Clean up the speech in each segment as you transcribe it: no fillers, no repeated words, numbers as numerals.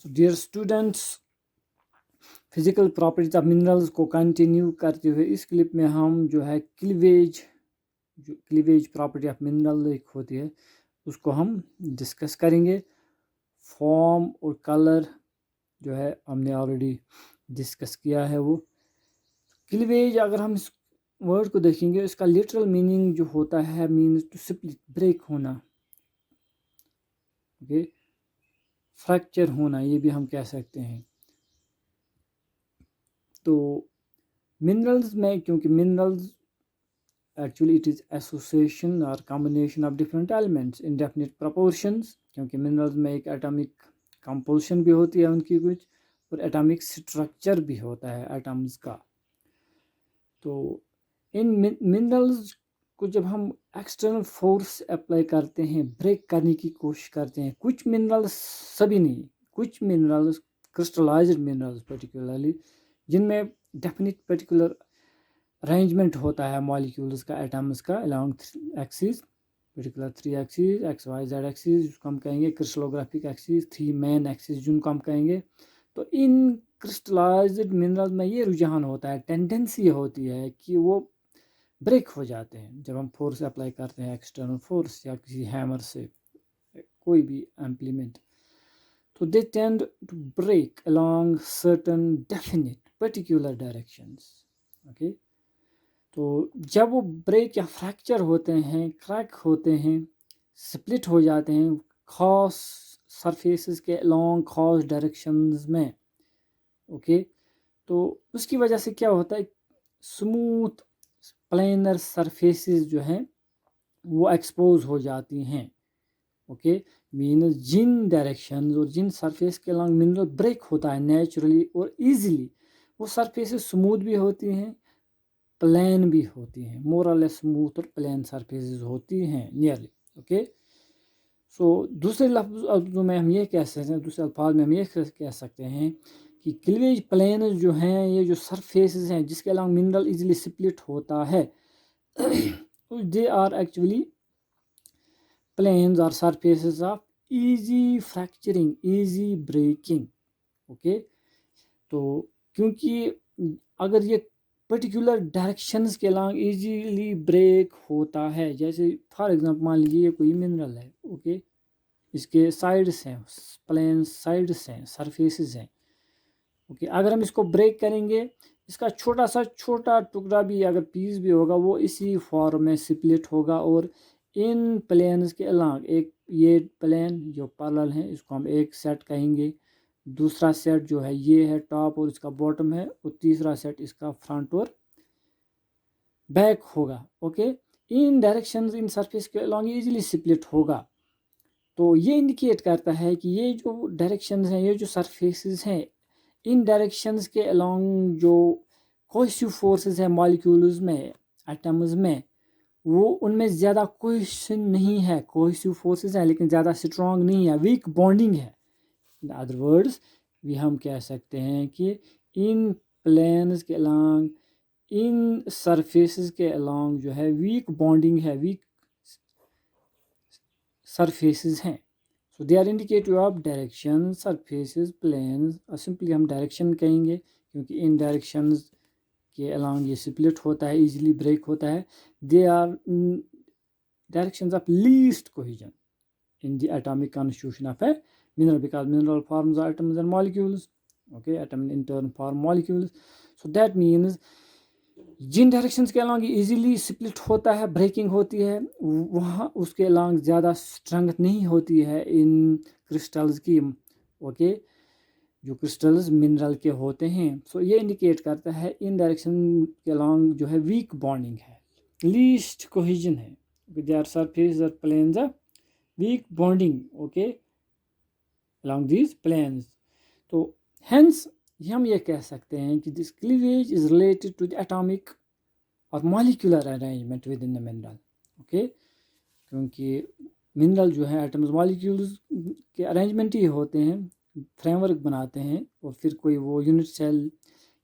So dear students, physical properties of minerals को continue करते हुए इस क्लिप में हम जो है क्लीवेज प्रॉपर्टी ऑफ मिनरल एक होती है उसको हम डिस्कस करेंगे। फॉर्म और कलर जो है हमने ऑलरेडी डिस्कस किया है। वो क्लीवेज अगर हम इस वर्ड को देखेंगे इसका लिटरल मीनिंग जो होता है मीन्स टू स्प्लिट, ब्रेक होना, ओके, फ्रैक्चर होना, ये भी हम कह सकते हैं। तो मिनरल्स में, क्योंकि minerals actually it is association or combination of different elements in definite proportions, क्योंकि मिनरल्स में एक एटॉमिक कंपोजिशन भी होती है उनकी कुछ, और एटॉमिक स्ट्रक्चर भी होता है एटम्स का। तो इन मिनरल्स को जब हम एक्सटर्नल फोर्स अप्लाई करते हैं, ब्रेक करने की कोशिश करते हैं, कुछ मिनरल्स, सभी नहीं, कुछ मिनरल्स, क्रिस्टलाइज्ड मिनरल्स पर्टिकुलरली, जिनमें डेफिनिट पर्टिकुलर अरेंजमेंट होता है मॉलिक्यूल्स का, एटम्स का along axis, particular 3 axis, x y z axis जिसको हम कहेंगे, क्रिस्टलोग्राफिक एक्सिस, 3 मेन एक्सिस जिनको हम कहेंगे। तो इन क्रिस्टलाइज्ड मिनरल्स में ये रुझान होता है, टेंडेंसी होती है कि वो ब्रेक हो जाते हैं जब हम फोर्स अप्लाई करते हैं, एक्सटर्नल फोर्स या किसी हैमर से, कोई भी इम्प्लीमेंट। तो they tend to break along certain definite particular directions, okay. तो जब वो ब्रेक या फ्रैक्चर होते हैं, क्रैक होते हैं, स्प्लिट हो जाते हैं खास सरफेसेस के लॉन्ग खास डायरेक्शंस में, ओके, तो उसकी वजह से क्या होता है, स्मूथ प्लेनर सरफेसेस जो हैं वो एक्सपोज हो जाती हैं, ओके। मीन जिन डायरेक्शंस और जिन सरफेस के लॉन्ग मिनरल ब्रेक होता है नेचुरली और इजीली, वो सरफेसेस स्मूथ भी होती हैं, प्लेन भी होती हैं, मोर और लेस स्मूथ और प्लेन सरफेसेस होती हैं नियरली, ओके। सो दूसरे लफ्ज़ों में हम ये कह सकते हैं, दूसरे अल्फाज में हम ये कह सकते हैं कि क्लीवेज प्लेन जो हैं, ये जो सरफेसेस हैं जिसके अलॉन्ग मिनरल इजीली स्प्लिट होता है, दे आर एक्चुअली प्लेन्स और surfaces of easy fracturing, easy breaking, okay. तो क्योंकि अगर ये पर्टिकुलर डायरेक्शंस के लॉन्ग इजीली ब्रेक होता है, जैसे फॉर एग्जांपल मान लीजिए ये कोई मिनरल है, ओके, इसके साइड्स हैं, प्लेन साइड्स हैं, सरफेसेस हैं, ओके। अगर हम इसको ब्रेक करेंगे, इसका छोटा टुकड़ा भी अगर पीस भी होगा वो इसी फॉर्म में स्प्लिट होगा, और इन प्लेन्स के अलॉन्ग एक ये प्लेन जो पैरेलल हैं इसको हम एक सेट कहेंगे, दूसरा सेट जो है ये है टॉप और इसका बॉटम है, और तीसरा सेट इसका फ्रंट और बैक होगा, okay. In directions in surface के अलॉन्ग इजीली स्प्लिट होगा। तो ये इंडिकेट करता है कि ये जो डायरेक्शंस हैं, ये जो सरफेसेस हैं, इन डायरेक्शंस के अलॉन्ग जो कोहेसिव फोर्सेस हैं मॉलिक्यूल्स में, एटम्स में, वो उनमें ज़्यादा कोहेशन नहीं है, कोहेसिव फोर्सेस हैं लेकिन ज़्यादा स्ट्रॉन्ग नहीं है, वीक बॉन्डिंग है। इन अदर वर्ड्स भी हम कह सकते हैं कि इन प्लेन्स के अलॉन्ग, इन सरफेसेस के अलॉन्ग जो है वीक बॉन्डिंग है, वीक सरफेसेस हैं। So they are indicative of direction, surfaces, planes, और सिंपली हम डायरेक्शन कहेंगे क्योंकि इन डायरेक्शंस के अलॉन्ग ये स्प्लिट होता है, इजीली ब्रेक होता है। They are directions of least cohesion in the atomic constitution of a mineral, because mineral forms atoms and molecules, okay, atom in turn form molecules. So that means जिन directions के along easily split होता है, breaking होती है, वहाँ उसके along ज़्यादा strength नहीं होती है इन क्रिस्टल्स की, ओके, जो क्रिस्टल्स मिनरल के होते हैं। सो ये इंडिकेट करता है इन डायरेक्शन के अलॉन्ग जो है वीक बॉन्डिंग है, लीस्ट कोहेजन है, दे आर सरफेस और planes of weak bonding, okay, along these planes. तो hence हम ये कह सकते हैं कि this cleavage is related to the atomic or molecular arrangement within the mineral, okay, क्योंकि मिनरल जो है एटम्स मॉलिक्यूल्स के अरेंजमेंट ही होते हैं, फ्रेमवर्क बनाते हैं, और फिर कोई वो यूनिट सेल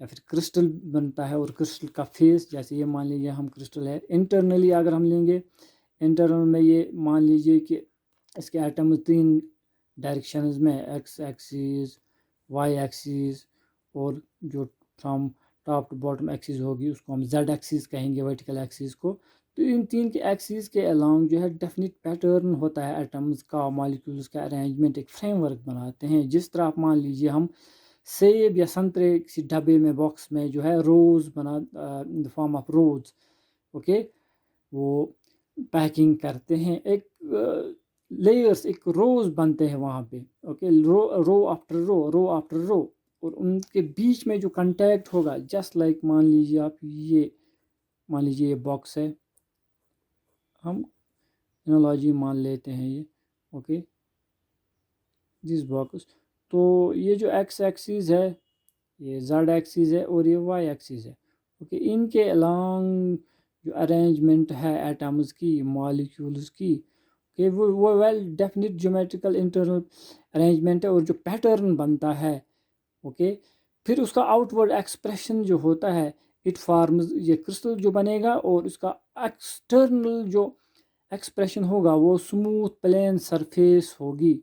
या फिर क्रिस्टल बनता है, और क्रिस्टल का फेस, जैसे ये मान लीजिए हम क्रिस्टल है, इंटरनली अगर हम लेंगे, इंटरनल में ये मान लीजिए कि इसके एटम 3 डायरेक्शंस में, एक्स एक्सिस, वाई एक्सिस, और जो from top to bottom axis होगी उसको हम जेड एक्सिस कहेंगे, वर्टिकल एक्सिस को। तो इन तीन के एक्सिस के अलोंग जो है डेफिनेट पैटर्न होता है एटम्स का, मॉलिक्यूल्स का अरेंजमेंट, एक फ्रेमवर्क बनाते हैं। जिस तरह आप मान लीजिए हम सेब या संतरे किसी डब्बे में, बॉक्स में जो है रोज़ बना, in the form of rows, okay, वो पैकिंग करते हैं, एक लेयर्स, एक रोज बनते हैं वहाँ पे, ओके, रो आफ्टर रो आफ्टर रो, और उनके बीच में जो कांटेक्ट होगा, जस्ट लाइक मान लीजिए आप मान लीजिए ये बॉक्स है, हम एनालॉजी मान लेते हैं ये, ओके, दिस बॉक्स। तो ये जो एक्स एक्सिस है, ये जेड एक्सिस है, और ये वाई एक्सिस है, ओके। इनके अलोंग जो अरेंजमेंट है एटम्स की, मॉलिक्यूल्स की, ओके, वो well definite geometrical internal arrangement है, और जो पैटर्न बनता है, ओके, फिर उसका आउटवर्ड एक्सप्रेशन जो होता है, इट फॉर्म्स, ये क्रिस्टल जो बनेगा, और उसका एक्सटर्नल जो एक्सप्रेशन होगा वो स्मूथ प्लेन सरफेस होगी,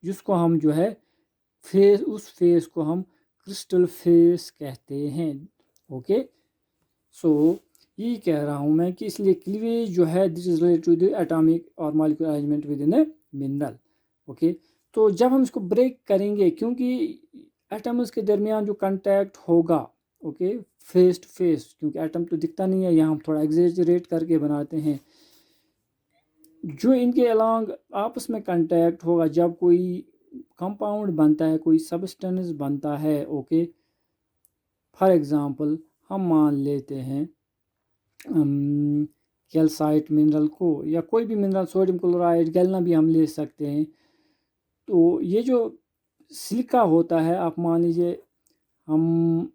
जिसको हम जो है फेस, उस फेस को हम क्रिस्टल फेस कहते हैं, ओके। सो यही कह रहा हूँ मैं कि इसलिए क्लीवेज जो है this is related to the atomic और molecular arrangement within a mineral, okay. तो जब हम इसको ब्रेक करेंगे, क्योंकि एटम्स के दरमियान जो कांटेक्ट होगा, ओके, फेस टू फेस, क्योंकि एटम तो दिखता नहीं है, यहाँ हम थोड़ा एग्जेजरेट करके बनाते हैं, जो इनके अलोंग आपस में कांटेक्ट होगा, जब कोई कंपाउंड बनता है, कोई सब्सटेंस बनता है, ओके। फॉर एग्जांपल हम मान लेते हैं कैल्साइट मिनरल को, या कोई भी मिनरल, सोडियम क्लोराइड, गैलिना भी हम ले सकते हैं। तो ये जो सिलिका होता है, आप मान लीजिए हम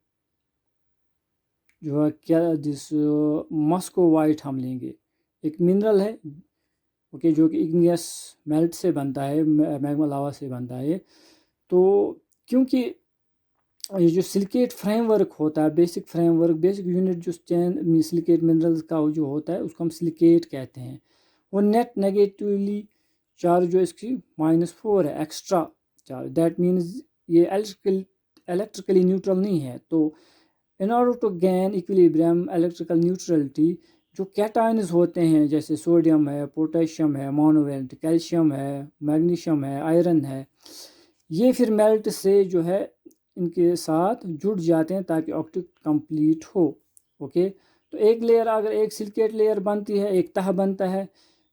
जो है क्या जिस मस्को वाइट हम लेंगे, एक मिनरल है, ओके, जो कि इग्नियस मेल्ट से बनता है, मैग्मा लावा से बनता है। तो क्योंकि ये जो सिलिकेट फ्रेमवर्क होता है, बेसिक फ्रेमवर्क, बेसिक यूनिट जो चैन सिलिकेट मिनरल्स का जो होता है, उसको हम सिलिकेट कहते हैं। वो नेट नेगेटिवली चार्ज जो इसकी -4 है, एक्स्ट्रा चार्ज, दैट मीन्स ये इलेक्ट्रिकली न्यूट्रल नहीं है। तो in order to gain equilibrium, electrical neutrality, जो कैटायंस होते हैं जैसे सोडियम है, पोटेशियम है, मोनोवेलेंट, कैल्शियम है, मैग्नीशियम है, आयरन है, ये फिर मेल्ट से जो है इनके साथ जुड़ जाते हैं ताकि ऑप्टिक कंप्लीट हो, ओके। तो एक लेयर, अगर एक सिलिकेट लेयर बनती है, एक तह बनता है,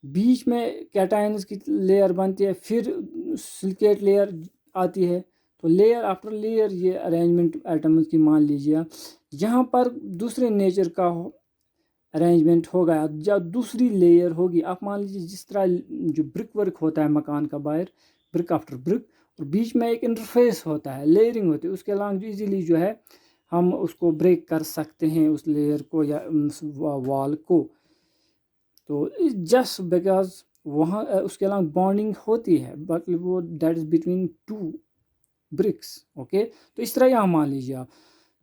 बीच में कैटायंस की लेयर बनती है, फिर सिलिकेट लेयर आती है, तो लेयर आफ्टर लेयर ये अरेंजमेंट एटम्स की मान लीजिए आप। यहाँ पर दूसरे नेचर का अरेंजमेंट होगा, जब दूसरी लेयर होगी, आप मान लीजिए जिस तरह जो ब्रिक वर्क होता है मकान का बाहर, ब्रिक आफ्टर ब्रिक, और बीच में एक इंटरफेस होता है, लेयरिंग होती है, उसके अलावा इजीली जो है हम उसको ब्रेक कर सकते हैं, उस लेयर को या उस वॉल को। तो जस्ट बिकॉज वहाँ उसके अलावा बॉन्डिंग होती है, बट वो that is between two bricks, okay. तो इस तरह यहाँ मान लीजिए आप,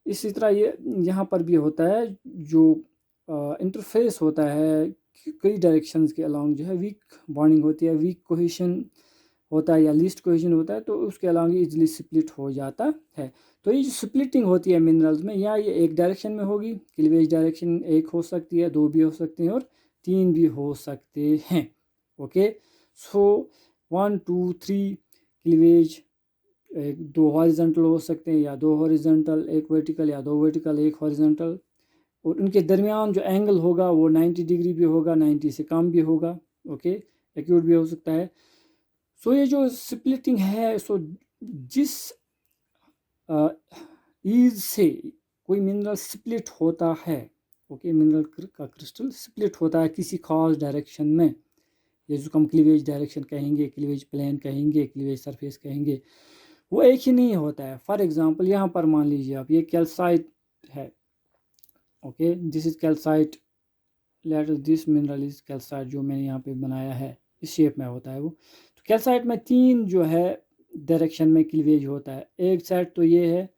इसी तरह ये यहाँ पर भी होता है, जो इंटरफेस होता है कई डायरेक्शंस के अलोंग जो है वीक बॉन्डिंग होती है, वीक कोहेशन होता है या लीस्ट कोहेशन होता है, तो उसके अलोंग इजीली स्प्लिट हो जाता है। तो ये जो स्प्लिटिंग होती है मिनरल्स में, या ये एक डायरेक्शन में होगी, क्लीवेज डायरेक्शन एक हो सकती है, दो भी हो सकते हैं, और तीन भी हो सकते हैं, ओके। सो 1 2 3 क्लीवेज, एक दो हॉरिजेंटल हो सकते हैं, या दो हॉरिजेंटल एक वर्टिकल, या दो वर्टिकल एक हॉरिजेंटल, और उनके दरमियान जो एंगल होगा वो 90 डिग्री भी होगा, 90 से कम भी होगा, ओके, एक्यूट भी हो सकता है। सो ये जो स्प्लिटिंग है, सो जिस ईज से कोई मिनरल स्प्लिट होता है, ओके, मिनरल का क्रिस्टल स्प्लिट होता है किसी खास डायरेक्शन में, ये जिसको हम क्लीवेज डायरेक्शन कहेंगे, क्लीवेज प्लेन कहेंगे, क्लीवेज सरफेस कहेंगे, वो एक ही नहीं होता है। फॉर एग्जांपल यहाँ पर मान लीजिए आप, ये कैल्साइट है, okay, this is calcite, let this mineral is calcite, जो मैंने यहाँ पे बनाया है इस शेप में होता है वो। तो कैल्साइट में तीन जो है डायरेक्शन में क्लीवेज होता है, एक साइड तो ये है,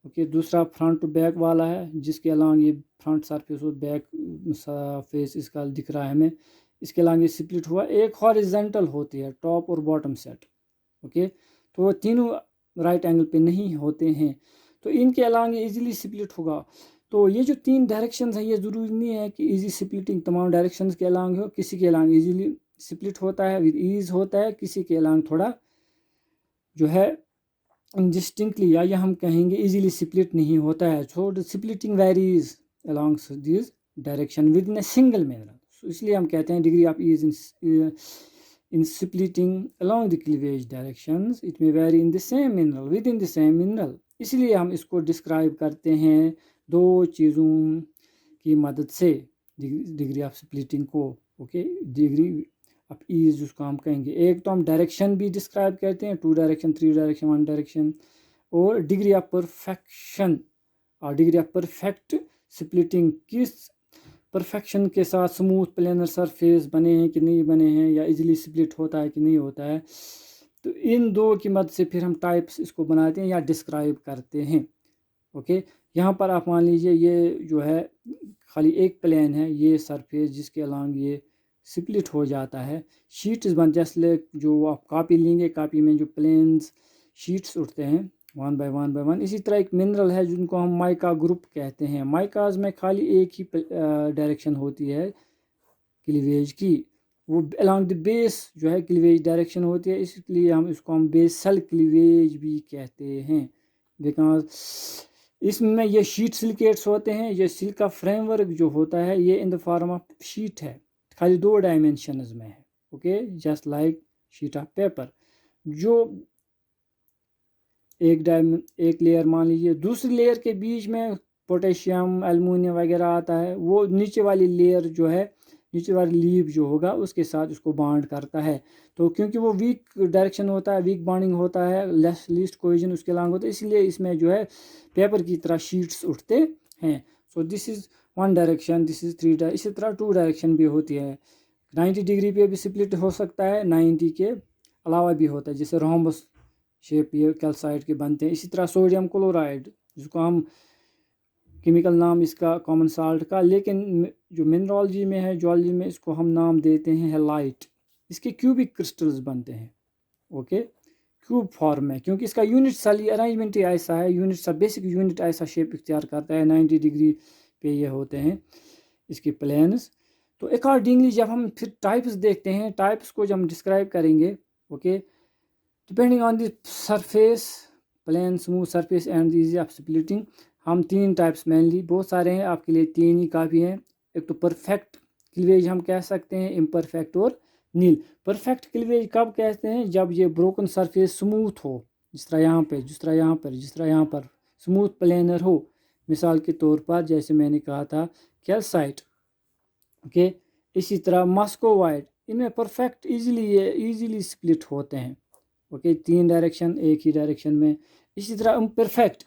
ओके, दूसरा फ्रंट टू बैक वाला है, जिसके अलावा ये फ्रंट सरफेस और बैक फेस इसका दिख रहा है हमें, इसके अलावा ये स्प्लिट हुआ। एक हॉरिजेंटल होती है, टॉप और बॉटम सेट, ओके, तो वो तीनों राइट एंगल पे नहीं होते हैं, तो इनके अलॉन्ग इजीली स्प्लिट होगा। तो ये जो 3 डायरेक्शंस हैं, ये ज़रूरी नहीं है कि इजी स्प्लिटिंग तमाम डायरेक्शंस के अलॉन्ग हो। किसी के अलॉन्ग इजीली स्प्लिट होता है, विद ईज होता है, किसी के अलॉन्ग थोड़ा जो है इंडिस्टिंक्टली या हम कहेंगे इजीली स्प्लिट नहीं होता है। So the splitting varies along this direction within a single mineral. इसलिए हम कहते हैं degree of ease in splitting along the cleavage directions it may vary in the same mineral within the same mineral। इसलिए हम इसको describe करते हैं दो चीज़ों की मदद से डिग्री ऑफ स्प्लिटिंग को। ओके, डिग्री ऑफ ईज जिसको हम कहेंगे, एक तो हम डायरेक्शन भी डिस्क्राइब करते हैं, 2 डायरेक्शन, 3 डायरेक्शन, 1 डायरेक्शन, और डिग्री ऑफ परफेक्शन और डिग्री ऑफ परफेक्ट स्प्लिटिंग, किस परफेक्शन के साथ स्मूथ प्लेनर सरफेस बने हैं कि नहीं बने हैं, या इजीली स्प्लिट होता है कि नहीं होता है। तो इन दो की मदद से फिर हम टाइप्स इसको बनाते हैं या डिस्क्राइब करते हैं। ओके, यहाँ पर आप मान लीजिए ये जो है खाली एक प्लेन है, ये सरफेस जिसके अलॉन्ग ये स्प्लिट हो जाता है। शीट्स बन जैसे जो आप कॉपी लेंगे, कॉपी में जो प्लेन्स शीट्स उठते हैं 1 बाय 1 बाय 1, इसी तरह एक मिनरल है जिनको हम माइका ग्रुप कहते हैं। माइकाज में खाली एक ही डायरेक्शन होती है क्लीवेज की, वो अलॉन्ग द बेस जो है क्लीवेज डायरेक्शन होती है, इसलिए हम इसको हम बेसल क्लीवेज भी कहते हैं। बिकॉज इसमें ये शीट सिलिकेट्स होते हैं, ये सिल्का फ्रेमवर्क जो होता है ये इन द फॉर्म ऑफ शीट है, खाली 2 डायमेंशंस में है। Okay, just like sheet of paper. जो एक लेयर मान लीजिए, दूसरी लेयर के बीच में पोटेशियम एल्युमिनियम वगैरह आता है, वो नीचे वाली लेयर जो है, नीचे वाली लीव जो होगा उसके साथ उसको बॉन्ड करता है। तो क्योंकि वो वीक डायरेक्शन होता है, वीक बॉन्डिंग होता है, लेस लीस्ट कोहेजन उसके अलॉन्ग होता है, इसलिए इसमें जो है पेपर की तरह शीट्स उठते हैं। So this is 1 direction, this is 3 इसी तरह 2 डायरेक्शन भी होती है। 90 डिग्री पे भी स्प्लिट हो सकता है, 90 के अलावा भी होता है, जैसे रोम्बस शेप ये कैल्साइट के बनते हैं। इसी तरह सोडियम क्लोराइड, जिसको हम केमिकल नाम इसका कॉमन साल्ट का, लेकिन जो मिनरोलॉजी में है, जियोलॉजी में, इसको हम नाम देते हैं हेलाइट। इसके क्यूबिक क्रिस्टल्स बनते हैं। ओके, क्यूब फॉर्म में, क्योंकि इसका यूनिट सेल अरेंजमेंट ही ऐसा है, यूनिट सा बेसिक यूनिट ऐसा शेप इख्तियार करता है। 90 डिग्री पे ये होते हैं इसके प्लेन्स। तो अकॉर्डिंगली जब हम फिर टाइप्स देखते हैं, टाइप्स को जब हम डिस्क्राइब करेंगे, okay, depending on the surface, plane, smooth surface and easy of splitting, हम 3 टाइप्स मेनली, बहुत सारे हैं, आपके लिए 3 ही काफ़ी हैं। एक तो परफेक्ट क्लीवेज हम कह सकते हैं, इम्परफेक्ट और नील। परफेक्ट क्लीवेज कब कहते हैं? जब ये ब्रोकन सरफेस स्मूथ हो, जिस तरह यहाँ पे, जिस तरह यहाँ पर, जिस तरह यहाँ पर स्मूथ प्लेनर हो। मिसाल के तौर पर जैसे मैंने कहा था कैल्साइट, ओके, इसी तरह मस्कोवाइट, इनमें परफेक्ट इजीली स्प्लिट होते हैं। ओके, 3 डायरेक्शन एक ही डायरेक्शन में। इसी तरह इम्परफेक्ट,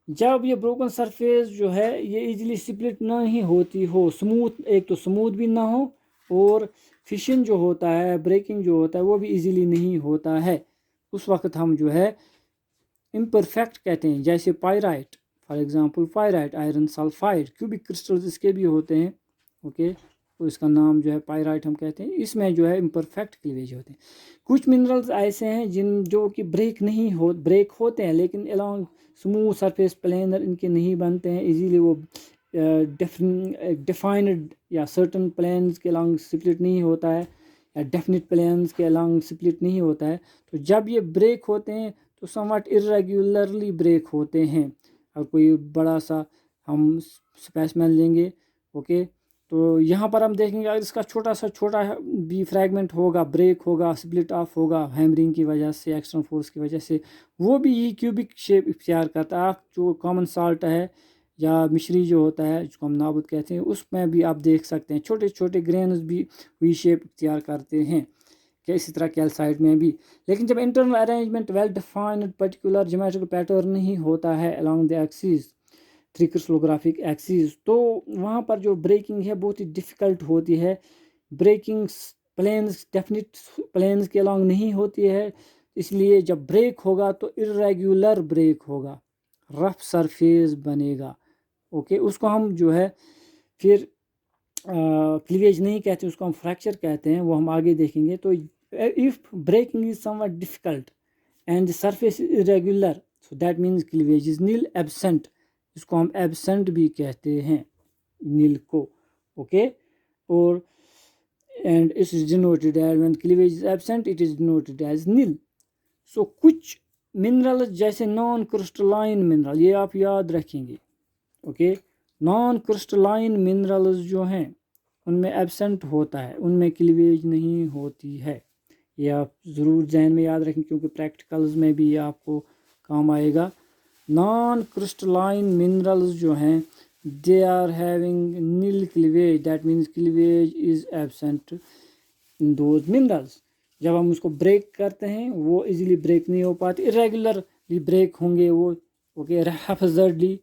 जब ये ब्रोकन सरफेस जो है ये इजीली स्प्लिट नहीं होती हो, स्मूथ, एक तो स्मूथ भी ना हो, और फिशिंग जो होता है, ब्रेकिंग जो होता है, वो भी इजीली नहीं होता है, उस वक्त हम जो है इम्परफेक्ट कहते हैं। जैसे pyrite, for example pyrite, iron sulphide, cubic crystals इसके भी होते हैं। ओके, तो इसका नाम जो है पायराइट हम कहते हैं। इसमें जो है इम्परफेक्ट क्लीवेज होते हैं। कुछ मिनरल्स ऐसे हैं जो कि ब्रेक होते हैं, लेकिन अलॉन्ग स्मूथ सरफेस प्लेनर इनके नहीं बनते हैं इजीली, वो डिफाइंड या सर्टन प्लेन्स के अलॉन्ग स्प्लिट नहीं होता है, या डेफिनिट प्लेन्स के अलॉन्ग स्प्लिट नहीं होता है। तो जब ये ब्रेक होते हैं तो समवट इरेगुलरली ब्रेक होते हैं। और कोई बड़ा सा हम स्पेसिमेन लेंगे, ओके, तो यहाँ पर हम देखेंगे अगर इसका छोटा भी फ्रैगमेंट होगा, ब्रेक होगा, स्प्लिट ऑफ होगा हैमरिंग की वजह से, एक्सटर्नल फोर्स की वजह से, वो भी ये क्यूबिक शेप इख्तियार करता है। जो कॉमन साल्ट है या मिश्री जो होता है, जिसको हम नाबुद कहते हैं, उसमें भी आप देख सकते हैं छोटे छोटे ग्रेन्स भी वही शेप इख्तियार करते हैं, क्या इसी तरह कैल्साइट में भी। लेकिन जब internal arrangement well defined particular geometrical pattern नहीं होता है along the axis, 3 crystallographic axis, तो वहाँ पर जो ब्रेकिंग है बहुत ही डिफ़िकल्ट होती है। ब्रेकिंग प्लेन्स डेफिनिट प्लेन्स के अलॉन्ग नहीं होती है, इसलिए जब ब्रेक होगा तो इरेगुलर ब्रेक होगा, रफ सरफेस बनेगा। ओके, उसको हम जो है फिर क्लीवेज नहीं कहते, उसको हम फ्रैक्चर कहते हैं, वो हम आगे देखेंगे। तो if breaking is somewhat difficult and the surface is irregular, so that means cleavage is nil absent, इसको हम एब्सेंट भी कहते हैं नील को, ओके। और and it is denoted as when cleavage is absent it is denoted as nil. So कुछ minerals जैसे non crystalline mineral, ये आप याद रखेंगे, ओके। नॉन क्रिस्टलाइन मिनरल्स जो हैं उनमें एब्सेंट होता है, उनमें क्लीवेज नहीं होती है, ये आप ज़रूर जहन में याद रखें क्योंकि प्रैक्टिकल्स में भी ये आपको काम आएगा। नॉन क्रिस्टलाइन मिनरल्स जो हैं they are having nil cleavage, that means cleavage is absent in those minerals. जब हम उसको ब्रेक करते हैं वो इजीली ब्रेक नहीं हो पाते, इरेगुलरली ब्रेक होंगे वो, ओके। हैफजर्डली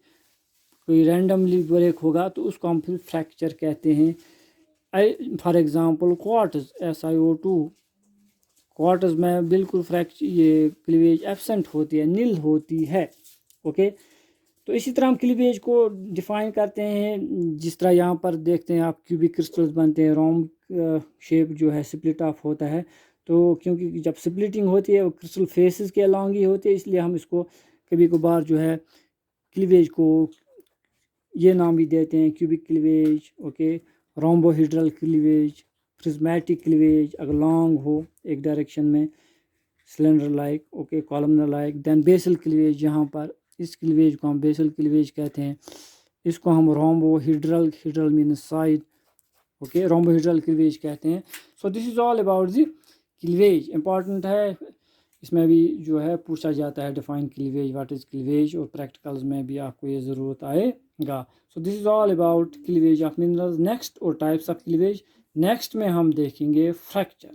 कोई रैंडमली ब्रेक होगा तो उसको हम फिर फ्रैक्चर कहते हैं। For example quartz SiO2, quartz में बिल्कुल फ्रैक्चर ये क्लीवेज एब्सेंट होती है, नील होती है, ओके। तो इसी तरह हम क्लीवेज को डिफाइन करते हैं, जिस तरह यहाँ पर देखते हैं आप क्यूबिक क्रिस्टल्स बनते हैं, रोम्ब शेप जो है स्प्लिट ऑफ होता है, तो क्योंकि जब स्प्लिटिंग होती है वो क्रिस्टल फेसेस के अलॉन्ग ही होती है, इसलिए हम इसको कभी कभार जो है क्लीवेज को ये नाम भी देते हैं, cubic cleavage, okay, rhombohedral cleavage, prismatic cleavage अगर लॉन्ग हो एक डायरेक्शन में, cylinder like, okay, columnar like, then basal cleavage, यहाँ पर इस क्लीवेज को हम बेसल क्लीवेज कहते हैं, इसको हम रोम्बोहिड्रल, हिड्रल means side, okay, rhombohedral cleavage कहते हैं। So this is all about the cleavage, important है, इसमें भी जो है पूछा जाता है define cleavage, what is cleavage, और प्रैक्टिकल्स में भी आपको ये ज़रूरत आएगा। So this is all about cleavage of minerals. Next और टाइप्स ऑफ क्लीवेज, नेक्स्ट में हम देखेंगे फ्रैक्चर।